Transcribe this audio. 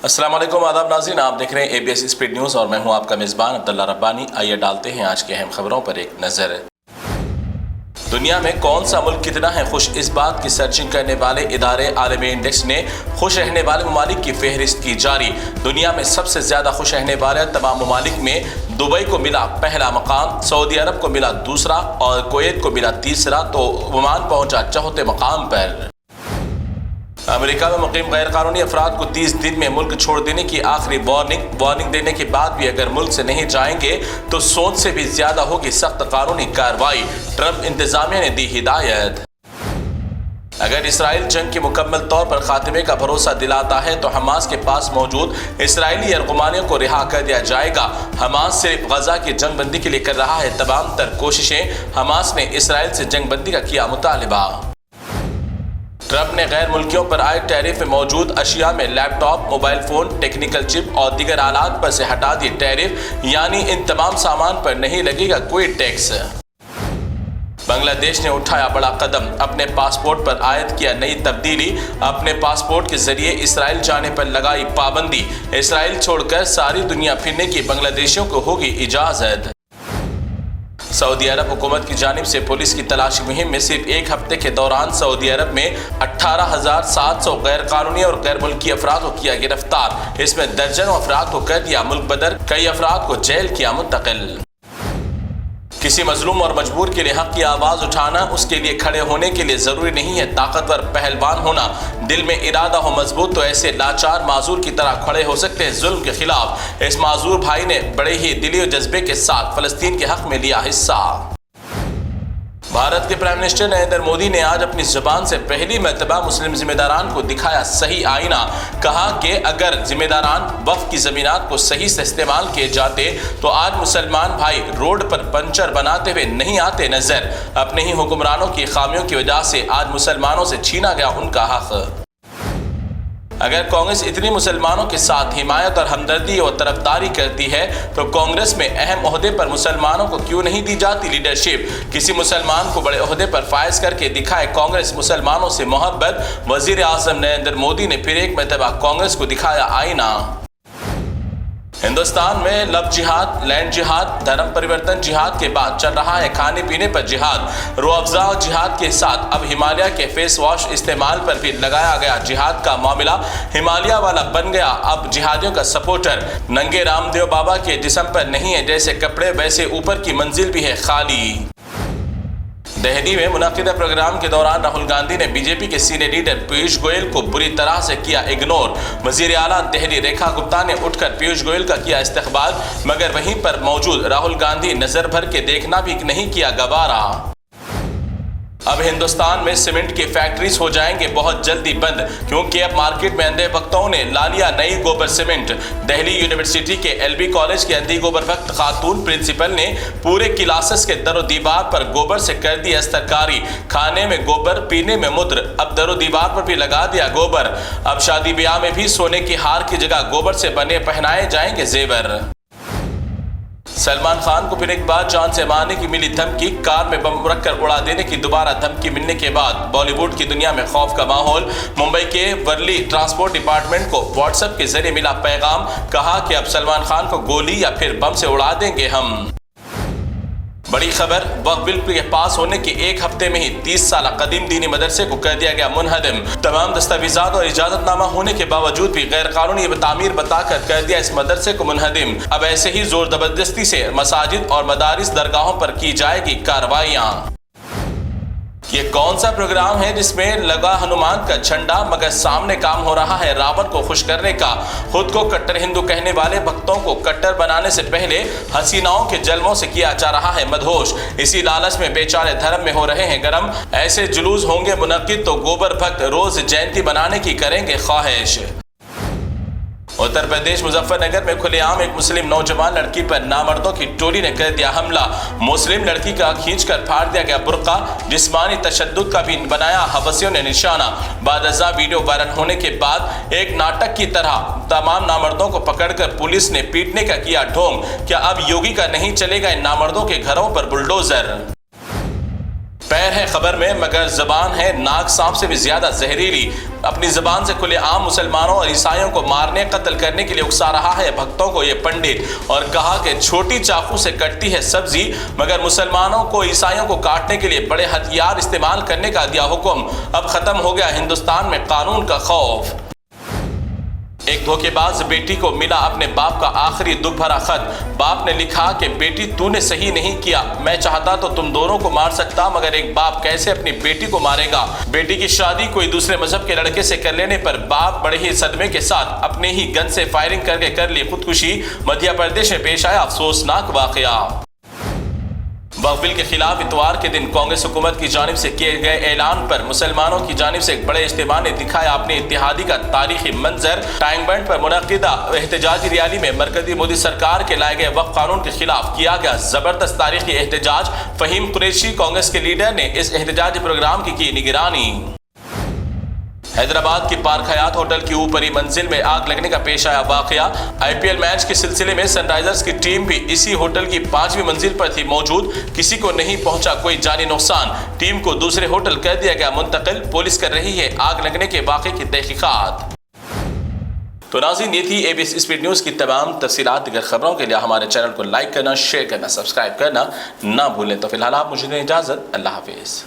السلام علیکم، آداب ناظرین، آپ دیکھ رہے ہیں ABS اسپیڈ نیوز اور میں ہوں آپ کا میزبان عبداللہ ربانی۔ آئیے ڈالتے ہیں آج کی اہم خبروں پر ایک نظر۔ دنیا میں کون سا ملک کتنا ہے خوش، اس بات کی سرچنگ کرنے والے ادارے عالمی انڈیکس نے خوش رہنے والے ممالک کی فہرست کی جاری۔ دنیا میں سب سے زیادہ خوش رہنے والے تمام ممالک میں دبئی کو ملا پہلا مقام، سعودی عرب کو ملا دوسرا اور کویت کو ملا تیسرا، تو عمان پہنچا چوتھے مقام پر۔ امریکہ میں مقیم غیر قانونی افراد کو 30 دن میں ملک چھوڑ دینے کی آخری وارننگ دینے کے بعد بھی اگر ملک سے نہیں جائیں گے تو سوچ سے بھی زیادہ ہوگی سخت قانونی کارروائی، ٹرمپ انتظامیہ نے دی ہدایت۔ اگر اسرائیل جنگ کے مکمل طور پر خاتمے کا بھروسہ دلاتا ہے تو حماس کے پاس موجود اسرائیلی ارغمانیوں کو رہا کر دیا جائے گا۔ حماس صرف غزہ کی جنگ بندی کے لیے کر رہا ہے تمام تر کوششیں، حماس نے اسرائیل سے جنگ بندی کا کیا مطالبہ۔ ٹرمپ نے غیر ملکیوں پر عائد ٹیرف میں موجود اشیاء میں لیپ ٹاپ، موبائل فون، ٹیکنیکل چپ اور دیگر آلات پر سے ہٹا دیے ٹیرف، یعنی ان تمام سامان پر نہیں لگے گا کوئی ٹیکس۔ بنگلہ دیش نے اٹھایا بڑا قدم، اپنے پاسپورٹ پر عائد کیا نئی تبدیلی، اپنے پاسپورٹ کے ذریعے اسرائیل جانے پر لگائی پابندی، اسرائیل چھوڑ کر ساری دنیا پھرنے کی بنگلہ دیشیوں کو ہوگی اجازت۔ سعودی عرب حکومت کی جانب سے پولیس کی تلاشی مہم میں صرف ایک ہفتے کے دوران سعودی عرب میں 18,700 غیر قانونی اور غیر ملکی افراد کو کیا گرفتار، اس میں درجنوں افراد کو کر دیا ملک بدر، کئی افراد کو جیل کیا منتقل۔ کسی مظلوم اور مجبور کے لیے حق کی آواز اٹھانا، اس کے لیے کھڑے ہونے کے لیے ضروری نہیں ہے طاقتور پہلوان ہونا، دل میں ارادہ ہو مضبوط تو ایسے لاچار معذور کی طرح کھڑے ہو سکتے ہیں ظلم کے خلاف۔ اس معذور بھائی نے بڑے ہی دلی و جذبے کے ساتھ فلسطین کے حق میں لیا حصہ۔ بھارت کے پرائم منسٹر نریندر مودی نے آج اپنی زبان سے پہلی مرتبہ مسلم ذمہ داران کو دکھایا صحیح آئینہ، کہا کہ اگر ذمہ داران وقف کی زمینات کو صحیح سے استعمال کیے جاتے تو آج مسلمان بھائی روڈ پر پنچر بناتے ہوئے نہیں آتے نظر، اپنے ہی حکمرانوں کی خامیوں کی وجہ سے آج مسلمانوں سے چھینا گیا ان کا حق۔ اگر کانگریس اتنی مسلمانوں کے ساتھ حمایت اور ہمدردی اور طرفداری کرتی ہے تو کانگریس میں اہم عہدے پر مسلمانوں کو کیوں نہیں دی جاتی لیڈرشپ؟ کسی مسلمان کو بڑے عہدے پر فائز کر کے دکھائے کانگریس مسلمانوں سے محبت۔ وزیر اعظم نریندر مودی نے پھر ایک مرتبہ کانگریس کو دکھایا آئینہ۔ ہندوستان میں لو جہاد، لینڈ جہاد، دھرم پریورتن جہاد کے بعد چل رہا ہے کھانے پینے پر جہاد۔ روح افزا جہاد کے ساتھ اب ہمالیہ کے فیس واش استعمال پر بھی لگایا گیا جہاد کا معاملہ۔ ہمالیہ والا بن گیا اب جہادیوں کا سپورٹر، ننگے رام دیو بابا کے جسم پر نہیں ہے جیسے کپڑے ویسے اوپر کی منزل بھی ہے خالی۔ دہلی میں منعقدہ پروگرام کے دوران راہل گاندھی نے بی جے پی کے سینئر لیڈر پیوش گوئل کو بری طرح سے کیا اگنور۔ وزیر اعلیٰ دہلی ریکھا گپتا نے اٹھ کر پیوش گوئل کا کیا استقبال، مگر وہیں پر موجود راہل گاندھی نظر بھر کے دیکھنا بھی نہیں کیا گوارا۔ اب ہندوستان میں سیمنٹ کی فیکٹریز ہو جائیں گے بہت جلدی بند، کیونکہ اب مارکیٹ میں اندھے بختوں نے لا لیا نئی گوبر سیمنٹ۔ دہلی یونیورسٹی کے LB کالج کے اندھی گوبر بخت خاتون پرنسپل نے پورے کلاسز کے در و دیوار پر گوبر سے کر دی استرکاری، کھانے میں گوبر، پینے میں مدر، اب در و دیوار پر بھی لگا دیا گوبر۔ اب شادی بیاہ میں بھی سونے کی ہار کی جگہ گوبر سے بنے پہنائے جائیں گے زیور۔ سلمان خان کو پھر ایک بار جان سے مارنے کی ملی دھمکی، کار میں بم رکھ کر اڑا دینے کی دوبارہ دھمکی ملنے کے بعد بالی ووڈ کی دنیا میں خوف کا ماحول۔ ممبئی کے ورلی ٹرانسپورٹ ڈپارٹمنٹ کو واٹس ایپ کے ذریعے ملا پیغام، کہا کہ اب سلمان خان کو گولی یا پھر بم سے اڑا دیں گے ہم۔ بڑی خبر، وقف بل کے پاس ہونے کے ایک ہفتے میں ہی 30 سالہ قدیم دینی مدرسے کو کر دیا گیا منہدم۔ تمام دستاویزات اور اجازت نامہ ہونے کے باوجود بھی غیر قانونی تعمیر بتا کر دیا اس مدرسے کو منہدم۔ اب ایسے ہی زور زبردستی سے مساجد اور مدارس درگاہوں پر کی جائے گی کارروائیاں۔ یہ کون سا پروگرام ہے جس میں لگا ہنومان کا جھنڈا مگر سامنے کام ہو رہا ہے راون کو خوش کرنے کا؟ خود کو کٹر ہندو کہنے والے بھکتوں کو کٹر بنانے سے پہلے حسیناؤں کے جلووں سے کیا جا رہا ہے مدہوش، اسی لالچ میں بیچارے دھرم میں ہو رہے ہیں گرم۔ ایسے جلوس ہوں گے منعقد تو گوبر بھکت روز جینتی بنانے کی کریں گے خواہش۔ اتر پردیش مظفر نگر میں کھلے عام ایک مسلم نوجوان لڑکی پر نامردوں کی ٹولی نے کر دیا حملہ، مسلم لڑکی کا کھینچ کر پھاڑ دیا گیا برقع، جسمانی تشدد کا بھی بنایا حوثیوں نے نشانہ۔ بعد ازاں ویڈیو وائرل ہونے کے بعد ایک ناٹک کی طرح تمام نامردوں کو پکڑ کر پولیس نے پیٹنے کا کیا ڈھونگ۔ کیا اب یوگی کا نہیں چلے گا ان نامردوں کے گھروں پر بلڈوزر؟ پیر ہے خبر میں مگر زبان ہے ناگ سانپ سے بھی زیادہ زہریلی. اپنی زبان سے کھلے عام مسلمانوں اور عیسائیوں کو مارنے قتل کرنے کے لیے اکسا رہا ہے بھکتوں کو یہ پنڈت، اور کہا کہ چھوٹی چاقو سے کٹتی ہے سبزی مگر مسلمانوں کو عیسائیوں کو کاٹنے کے لیے بڑے ہتھیار استعمال کرنے کا دیا حکم. اب ختم ہو گیا ہندوستان میں قانون کا خوف. ایک دھوکے باز بیٹی کو ملا اپنے باپ کا آخری دکھ بھرا خط. باپ نے لکھا کہ بیٹی تو نے صحیح نہیں کیا، میں چاہتا تو تم دونوں کو مار سکتا مگر ایک باپ کیسے اپنی بیٹی کو مارے گا. بیٹی کی شادی کوئی دوسرے مذہب کے لڑکے سے کر لینے پر باپ بڑے ہی صدمے کے ساتھ اپنے ہی گن سے فائرنگ کر کے کر لی خودکشی. مدھیہ پردیش میں پیش آیا افسوسناک واقعہ. وقف بل کے خلاف اتوار کے دن کانگریس حکومت کی جانب سے کیے گئے اعلان پر مسلمانوں کی جانب سے ایک بڑے اجتماع نے دکھایا اپنی اتحادی کا تاریخی منظر. ٹینک بنڈ پر منعقدہ احتجاجی ریلی میں مرکزی مودی سرکار کے لائے گئے وقف قانون کے خلاف کیا گیا زبردست تاریخی احتجاج. فہیم قریشی کانگریس کے لیڈر نے اس احتجاجی پروگرام کی نگرانی. حیدرآباد کی پارک حیات ہوٹل کی اوپری منزل میں آگ لگنے کا پیش آیا واقعہ. آئی پی ایل میچ کے سلسلے میں سن رائزرز کی ٹیم بھی اسی ہوٹل کی 5ویں منزل پر تھی موجود. کسی کو نہیں پہنچا کوئی جانی نقصان. ٹیم کو دوسرے ہوٹل کر دیا گیا منتقل. پولیس کر رہی ہے آگ لگنے کے واقعے کی تحقیقات. تو ناظرین، یہ تھی اے بی ایس اسپیڈ نیوز کی تمام تفصیلات. دیگر خبروں کے لیے ہمارے چینل کو لائک کرنا، شیئر کرنا، سبسکرائب کرنا نہ بھولیں. تو فی الحال آپ مجھے دیں اجازت. اللہ حافظ.